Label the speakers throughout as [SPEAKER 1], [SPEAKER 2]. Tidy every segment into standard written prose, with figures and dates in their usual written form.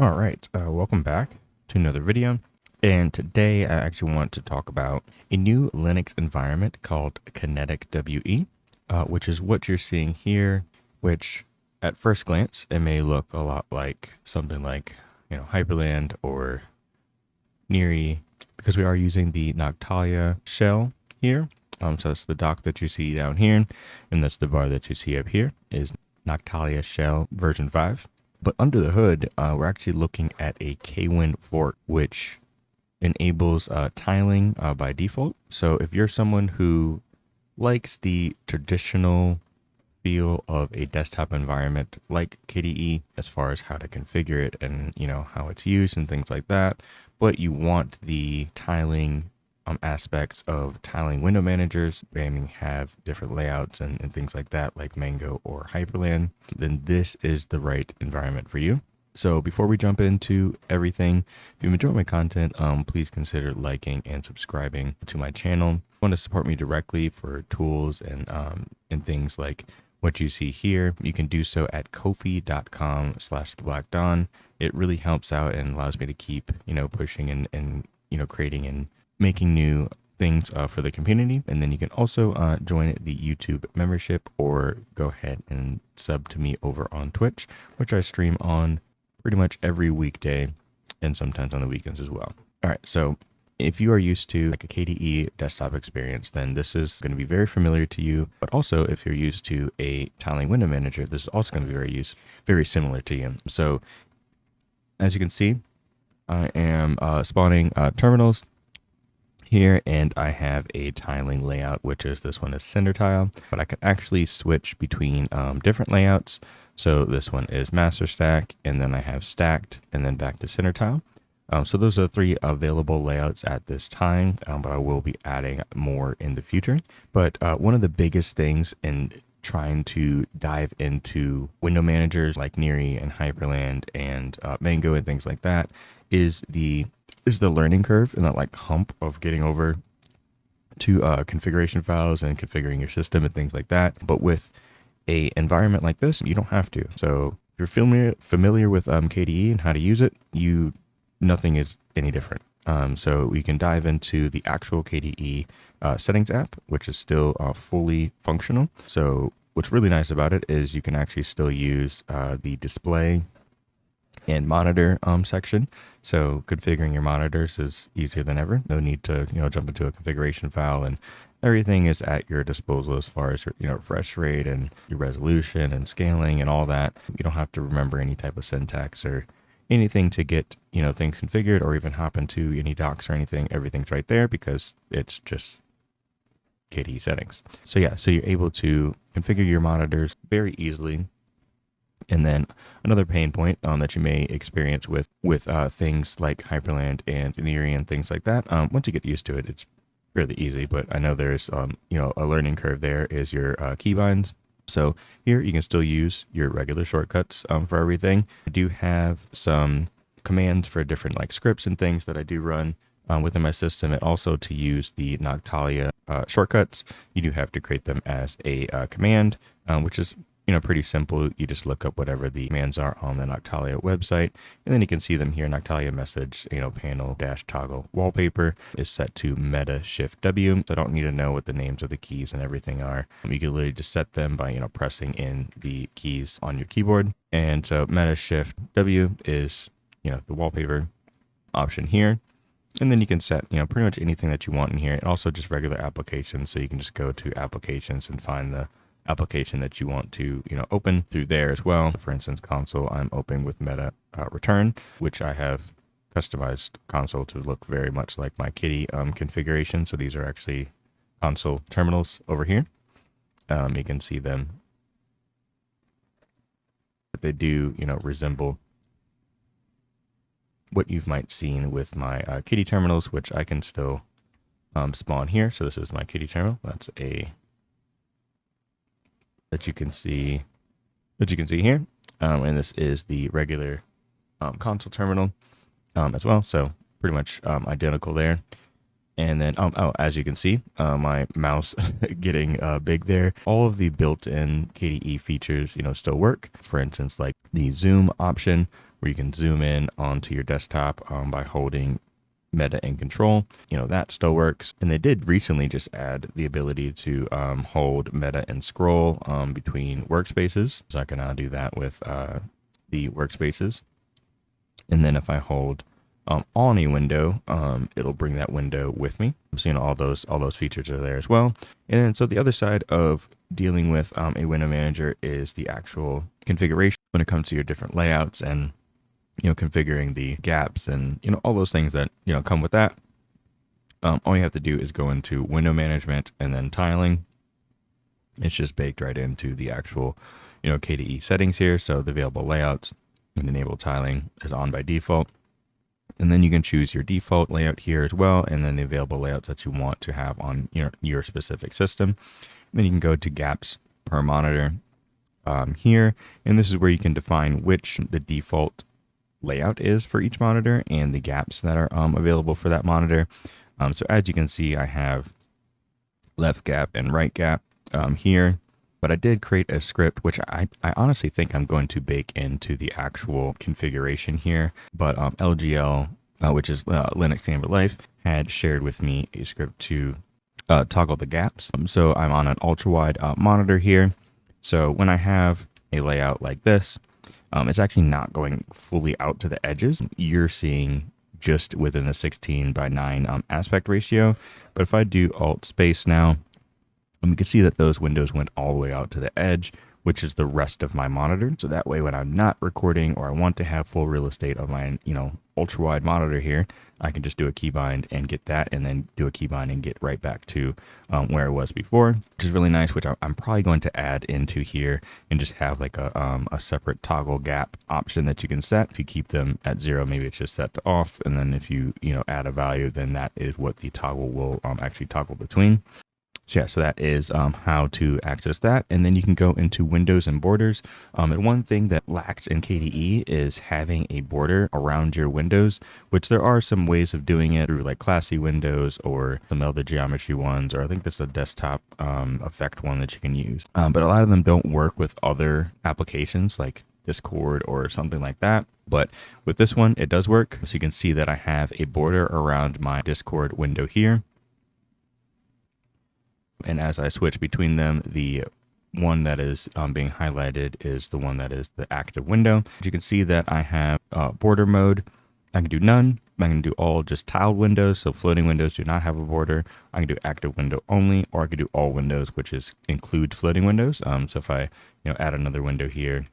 [SPEAKER 1] All right, welcome back to another video. And today I actually want to talk about a new Linux environment called KineticWE, which is what you're seeing here, which at first glance, it may look a lot like something like, Hyperland or Neri, because we are using the Noctalia shell here. So that's the dock that you see down here, and that's the bar that you see up here is Noctalia shell version 5. But under the hood, we're actually looking at a Kwin fork, which enables tiling by default. So if you're someone who likes the traditional feel of a desktop environment like KDE as far as how to configure it and how it's used and things like that, but you want the tiling aspects of tiling window managers, they have different layouts and things like that, like Mango or Hyperland, then this is the right environment for you. So before we jump into everything, if you enjoy my content, please consider liking and subscribing to my channel. If you want to support me directly for tools and things like what you see here, you can do so at kofi.com/theblackdawn. It really helps out and allows me to keep, pushing and creating and making new things for the community. And then you can also join the YouTube membership or go ahead and sub to me over on Twitch, which I stream on pretty much every weekday and sometimes on the weekends as well. All right, so if you are used to like a KDE desktop experience, then this is going to be very familiar to you. But also if you're used to a tiling window manager, this is also going to be very similar to you. So as you can see, I am spawning terminals here, and I have a tiling layout, which is this one is center tile, but I can actually switch between different layouts. So this one is master stack, and then I have stacked, and then back to center tile. So those are 3 available layouts at this time, but I will be adding more in the future. But one of the biggest things in trying to dive into window managers like Neri and Hyperland and Mango and things like that is the learning curve and that like hump of getting over to configuration files and configuring your system and things like that. But with a environment like this, you don't have to. So if you're familiar with KDE and how to use it, nothing is any different. So we can dive into the actual KDE settings app, which is still fully functional. So what's really nice about it is you can actually still use the display and monitor section. So configuring your monitors is easier than ever. No need to jump into a configuration file, and everything is at your disposal as far as your refresh rate and your resolution and scaling and all that. You don't have to remember any type of syntax or anything to get things configured or even hop into any docs or anything. Everything's right there because it's just KDE settings. So yeah, so you're able to configure your monitors very easily. And then another pain point that you may experience with things like Hyperland and Neri and things like that, once you get used to it, it's really easy. But I know there's a learning curve there is your Keybinds. So here you can still use your regular shortcuts for everything. I do have some commands for different like scripts and things that I do run within my system, and also to use the Noctalia shortcuts, you do have to create them as a command, which is pretty simple. You just look up whatever the commands are on the Noctalia website, and then you can see them here. Noctalia message, panel dash toggle wallpaper is set to meta shift W. So I don't need to know what the names of the keys and everything are. You can literally just set them by, pressing in the keys on your keyboard. And so meta shift W is, the wallpaper option here. And then you can set, pretty much anything that you want in here, and also just regular applications. So you can just go to applications and find the application that you want to open through there as well. For instance, console, I'm opening with meta return, which I have customized console to look very much like my KDE configuration. So these are actually console terminals over here. You can see them, but they do resemble what you might seen with my KDE terminals, which I can still spawn here. So this is my KDE terminal. That's that you can see here, and this is the regular console terminal as well. So pretty much identical there. And then, as you can see, my mouse getting big there. All of the built-in KDE features, still work. For instance, like the zoom option, where you can zoom in onto your desktop by holding meta and control. That still works. And they did recently just add the ability to hold meta and scroll between workspaces. So I can now do that with the workspaces. And then if I hold on a window, it'll bring that window with me. So all those features are there as well. And then so the other side of dealing with a window manager is the actual configuration when it comes to your different layouts and configuring the gaps and all those things that come with that. All you have to do is go into window management and then tiling. It's just baked right into the actual KDE settings here. So the available layouts and enable tiling is on by default. And then you can choose your default layout here as well, and then the available layouts that you want to have on your specific system. And then you can go to gaps per monitor here, and this is where you can define which the default layout is for each monitor and the gaps that are available for that monitor. So as you can see, I have left gap and right gap here. But I did create a script, which I honestly think I'm going to bake into the actual configuration here. But LGL, which is Linux Standard Life, had shared with me a script to toggle the gaps. So I'm on an ultra-wide monitor here. So when I have a layout like this, it's actually not going fully out to the edges. You're seeing just within a 16:9 aspect ratio. But if I do Alt Space now, we can see that those windows went all the way out to the edge, which is the rest of my monitor. So that way, when I'm not recording or I want to have full real estate of my, ultra wide monitor here, I can just do a keybind and get that, and then do a keybind and get right back to where it was before, which is really nice, which I'm probably going to add into here and just have like a separate toggle gap option that you can set. If you keep them at 0, maybe it's just set to off. And then if you, add a value, then that is what the toggle will actually toggle between. So yeah, so that is how to access that. And then you can go into windows and borders. And one thing that lacks in KDE is having a border around your windows, which there are some ways of doing it through like classy windows or some other geometry ones, or I think there's a desktop effect one that you can use. But a lot of them don't work with other applications like Discord or something like that. But with this one, it does work. So you can see that I have a border around my Discord window here. And as I switch between them, the one that is being highlighted is the one that is the active window. You can see that I have border mode. I can do none. I can do all just tiled windows. So floating windows do not have a border. I can do active window only, or I can do all windows, which includes floating windows. So if I add another window here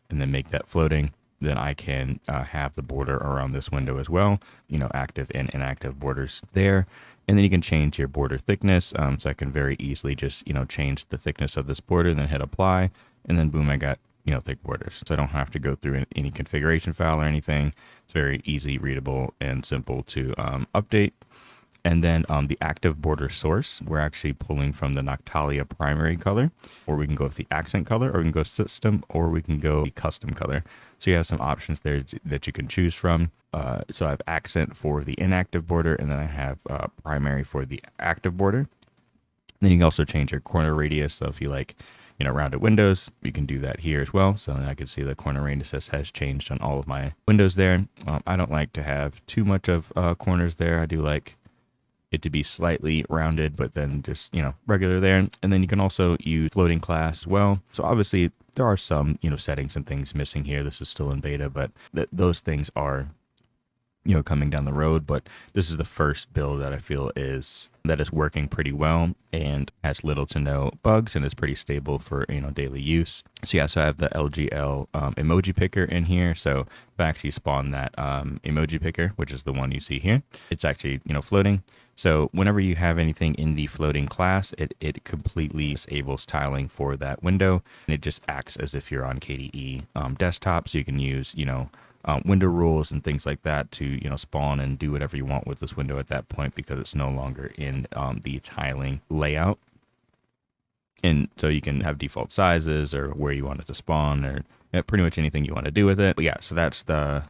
[SPEAKER 1] and then make that floating, then I can have the border around this window as well, active and inactive borders there. And then you can change your border thickness. So I can very easily just, change the thickness of this border, then hit apply, and then boom, I got, thick borders. So I don't have to go through any configuration file or anything. It's very easy, readable, and simple to update. And then the active border source, we're actually pulling from the Noctalia primary color, or we can go with the accent color, or we can go system, or we can go custom color. So you have some options there that you can choose from. So I have accent for the inactive border, and then I have primary for the active border. Then you can also change your corner radius. So if you like, rounded windows, you can do that here as well. So I can see the corner radius has changed on all of my windows there. I don't like to have too much of corners there. I do like it to be slightly rounded, but then just, regular there. And then you can also use floating class as well. So obviously there are some, settings and things missing here. This is still in beta, but those things are, coming down the road. But this is the first build that I feel is working pretty well and has little to no bugs and is pretty stable for, daily use. So yeah, so I have the LGL emoji picker in here. So if I actually spawn that emoji picker, which is the one you see here, it's actually, floating. So whenever you have anything in the floating class, it completely disables tiling for that window. And it just acts as if you're on KDE desktop. So you can use, window rules and things like that to, spawn and do whatever you want with this window at that point, because it's no longer in the tiling layout. And so you can have default sizes or where you want it to spawn, or pretty much anything you want to do with it. But yeah, so that's the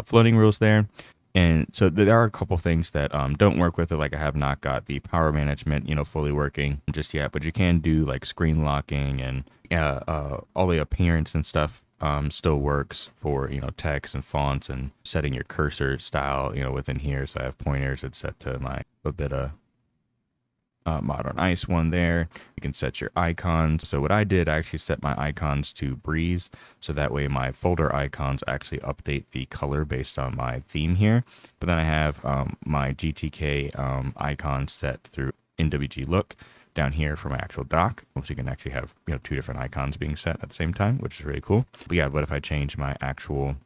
[SPEAKER 1] floating rules there. And so there are a couple things that don't work with it. Like I have not got the power management, fully working just yet, but you can do like screen locking and all the appearance and stuff still works for, text and fonts and setting your cursor style, within here. So I have pointers. It's set to my Bobita Modern Ice one there. You can set your icons. So what I did, I actually set my icons to Breeze, so that way my folder icons actually update the color based on my theme here. But then I have my GTK icons set through NWG Look down here for my actual dock, so you can actually have two different icons being set at the same time, which is really cool. But yeah, what if I change my actual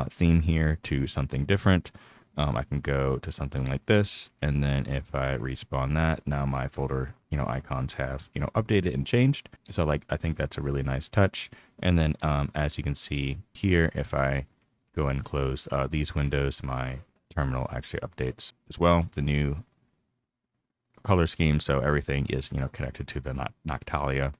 [SPEAKER 1] theme here to something different? I can go to something like this, and then if I respawn that, now my folder, icons have, updated and changed. So I think that's a really nice touch. And then as you can see here, if I go and close these windows, my terminal actually updates as well, the new color scheme. So everything is, connected to the Noctalia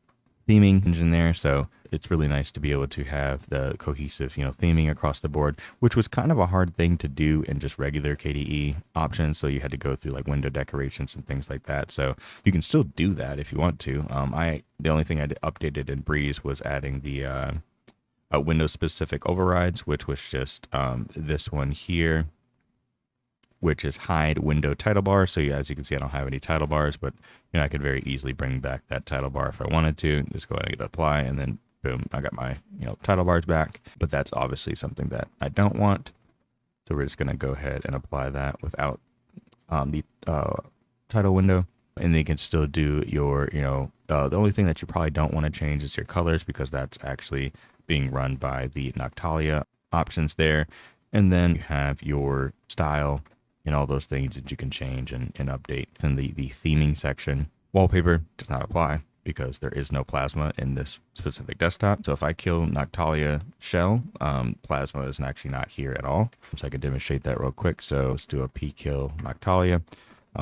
[SPEAKER 1] theming engine there. So it's really nice to be able to have the cohesive, theming across the board, which was kind of a hard thing to do in just regular KDE options. So you had to go through window decorations and things like that. So you can still do that if you want to. The only thing I updated in Breeze was adding the Windows specific overrides, which was just this one here, which is hide window title bar. So as you can see, I don't have any title bars, but I could very easily bring back that title bar if I wanted to. Just go ahead and hit apply, and then boom, I got my title bars back. But that's obviously something that I don't want. So we're just gonna go ahead and apply that without the title window. And then you can still do your, the only thing that you probably don't want to change is your colors, because that's actually being run by the Noctalia options there. And then you have your style and all those things that you can change and update. In the theming section, wallpaper does not apply because there is no Plasma in this specific desktop. So if I kill Noctalia shell, Plasma is actually not here at all. So I can demonstrate that real quick. So let's do a pkill Noctalia.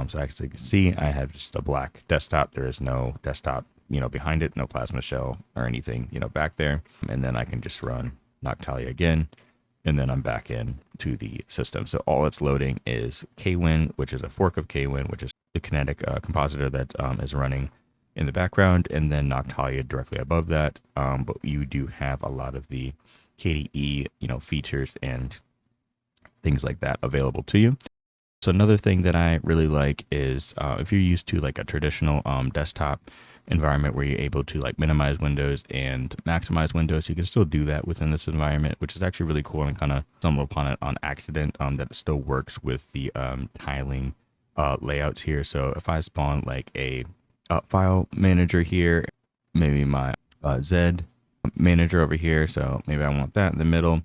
[SPEAKER 1] So as you can see, I have just a black desktop. There is no desktop, behind it, no Plasma shell or anything, back there. And then I can just run Noctalia again, and then I'm back in to the system. So all it's loading is Kwin, which is a fork of Kwin, which is the Kinetic compositor that is running in the background, and then Noctalia directly above that. But you do have a lot of the KDE, features and things like that available to you. So another thing that I really like is if you're used to a traditional desktop environment where you're able to minimize windows and maximize windows, you can still do that within this environment, which is actually really cool, and kind of stumbled upon it on accident, that it still works with the tiling layouts here. So if I spawn a file manager here, maybe my Z manager over here, so maybe I want that in the middle.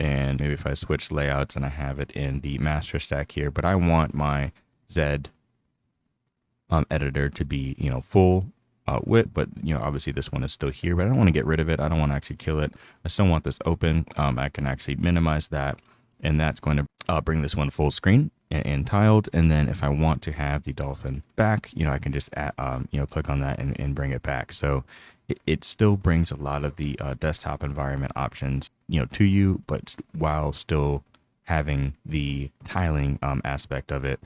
[SPEAKER 1] And maybe if I switch layouts and I have it in the master stack here, but I want my Z editor to be, full width, but, obviously this one is still here, but I don't want to get rid of it. I don't want to actually kill it. I still want this open. I can actually minimize that, and that's going to bring this one full screen and tiled. And then if I want to have the dolphin back, I can just add, click on that and bring it back. So it still brings a lot of the desktop environment options, to you, but while still having the tiling aspect of it,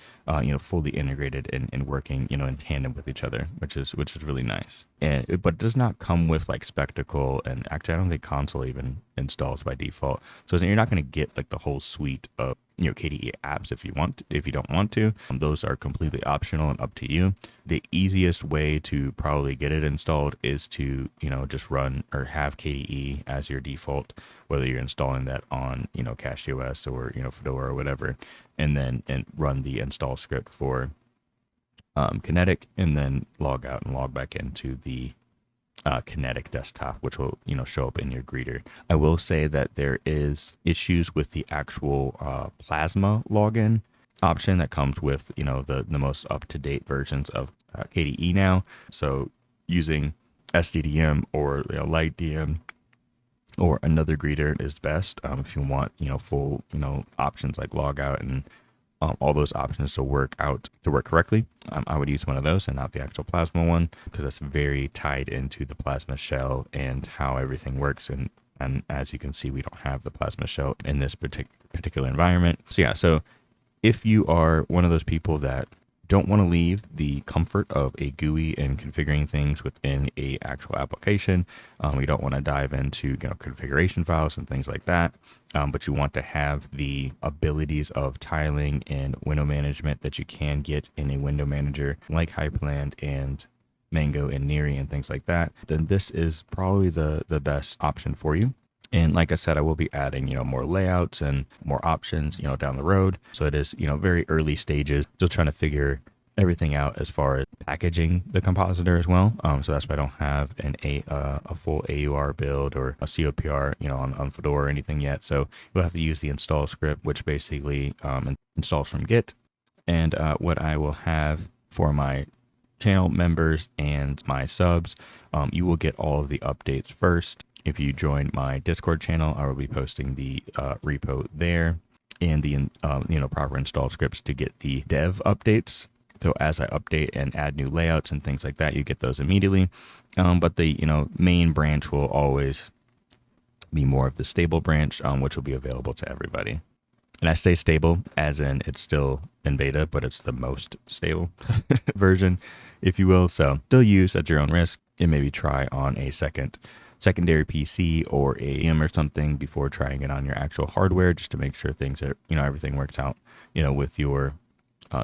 [SPEAKER 1] fully integrated and working, in tandem with each other, which is really nice. But it does not come with Spectacle, and actually I don't think Console even installs by default. So you're not going to get the whole suite of KDE apps if you don't want to. Those are completely optional and up to you. The easiest way to probably get it installed is to just run or have KDE as your default, whether you're installing that on CachyOS or Fedora or whatever, and then run the install script for Kinetic, and then log out and log back into the Kinetic desktop, which will show up in your greeter. I will say that there is issues with the actual Plasma login option that comes with the most up-to-date versions of KDE now. So using SDDM or LightDM or another greeter is best if you want full options like logout and all those options to work correctly. I would use one of those and not the actual Plasma one, because it's very tied into the Plasma shell and how everything works. And as you can see, we don't have the Plasma shell in this particular environment. So yeah, so if you are one of those people that don't want to leave the comfort of a GUI and configuring things within a actual application. You don't want to dive into configuration files and things like that, but you want to have the abilities of tiling and window management that you can get in a window manager like Hyperland and Mango and Neri and things like that. Then this is probably the best option for you. And like I said, I will be adding, more layouts and more options, down the road. So it is, very early stages, still trying to figure everything out as far as packaging the compositor as well. So that's why I don't have a full AUR build or a COPR, on Fedora or anything yet. So you'll have to use the install script, which basically installs from Git. And what I will have for my channel members and my subs, you will get all of the updates first. If you join my Discord channel, I will be posting the repo there and the proper install scripts to get the dev updates. So as I update and add new layouts and things like that, you get those immediately. But the main branch will always be more of the stable branch, which will be available to everybody. And I say stable as in it's still in beta, but it's the most stable version, if you will. So still use at your own risk and maybe try on a secondary PC or a or something before trying it on your actual hardware, just to make sure things are, everything works out, with your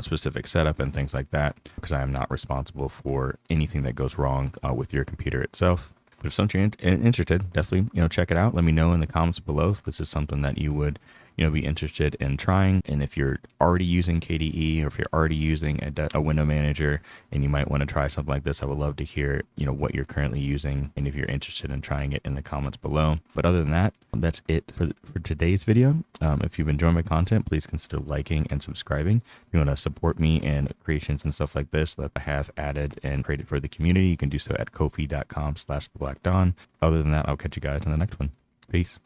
[SPEAKER 1] specific setup and things like that, because I am not responsible for anything that goes wrong with your computer itself. But if something you're interested, definitely, check it out. Let me know in the comments below if this is something that you would, be interested in trying. And if you're already using KDE or if you're already using a window manager and you might want to try something like this, I would love to hear, what you're currently using and if you're interested in trying it in the comments below. But other than that, that's it for today's video. If you've enjoyed my content, please consider liking and subscribing. If you want to support me and creations and stuff like this that I have added and created for the community, you can do so at ko-fi.com/theblackdawn. Other than that, I'll catch you guys in the next one. Peace.